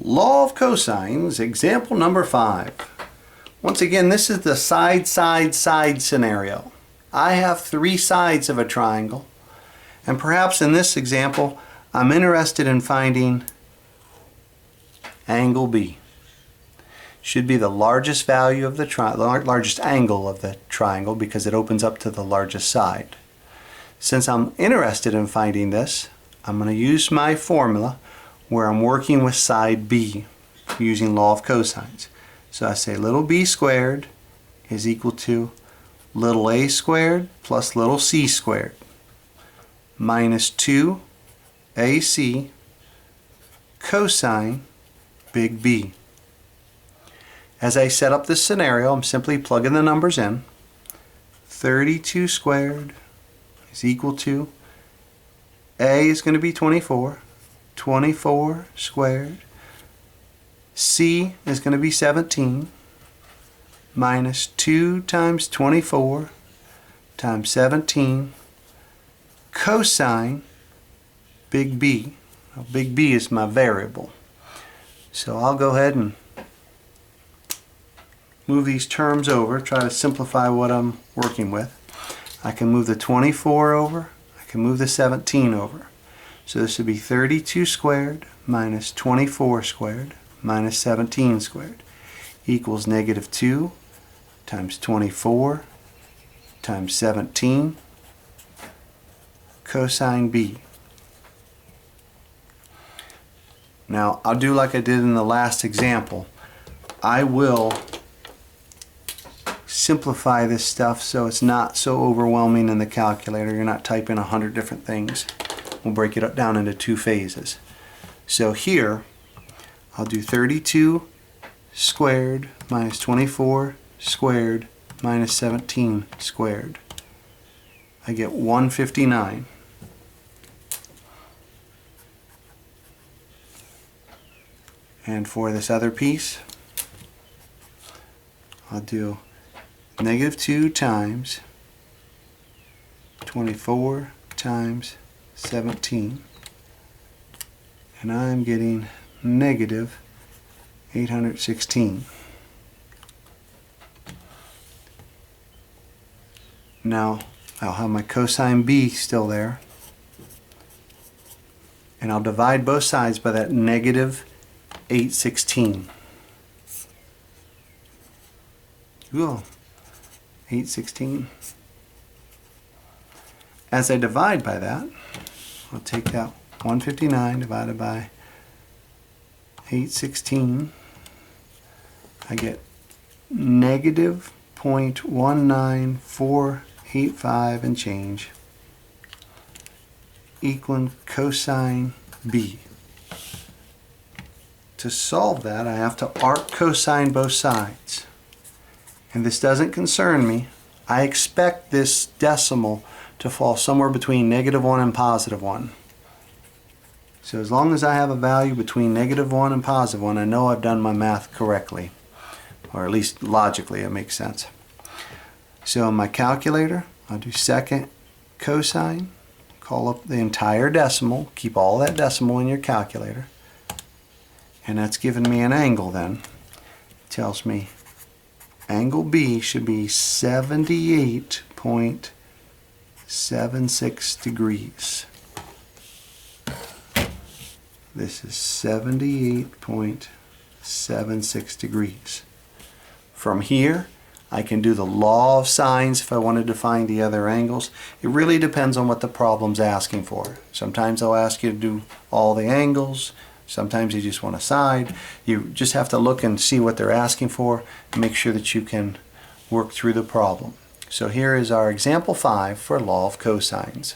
Law of cosines, example number 5. Once again, this is the side, side, side scenario. I have 3 sides of a triangle, and perhaps in this example, I'm interested in finding angle B. Should be the largest value of the largest angle of the triangle because it opens up to the largest side. Since I'm interested in finding this, I'm going to use my formula where I'm working with side B using law of cosines. So I say little b squared is equal to little a squared plus little c squared minus 2ac cosine big B. As I set up this scenario, I'm simply plugging the numbers in. 32 squared is equal to a is going to be 24. 24 squared. C is going to be 17 minus 2 times 24 times 17 cosine big B. Now, big B is my variable. So I'll go ahead and move these terms over, try to simplify what I'm working with. I can move the 24 over, I can move the 17 over. So this would be 32 squared minus 24 squared minus 17 squared equals negative 2 times 24 times 17 cosine B. Now I'll do like I did in the last example. I will simplify this stuff so it's not so overwhelming in the calculator. You're not typing 100 different things. We'll break it down into 2 phases. So here, I'll do 32 squared minus 24 squared minus 17 squared. I get 159. And for this other piece, I'll do negative 2 times 24 times 17, and I'm getting negative 816. Now I'll have my cosine B still there, and I'll divide both sides by that negative 816. Ooh, 816. As I divide by that, I'll take that 159 divided by 816. I get negative 0.19485 and change equaling cosine B. To solve that, I have to arc cosine both sides. And this doesn't concern me. I expect this decimal to fall somewhere between -1 and +1. So as long as I have a value between -1 and +1, I know I've done my math correctly, or at least logically it makes sense. So in my calculator, I'll do second cosine, call up the entire decimal, keep all that decimal in your calculator, and that's giving me an angle then. It tells me angle B should be 78.76 degrees. This is 78.76 degrees. From here, I can do the law of sines if I wanted to find the other angles. It really depends on what the problem's asking for. Sometimes they'll ask you to do all the angles. Sometimes you just want a side. You just have to look and see what they're asking for and make sure that you can work through the problem. So here is our example 5 for law of cosines.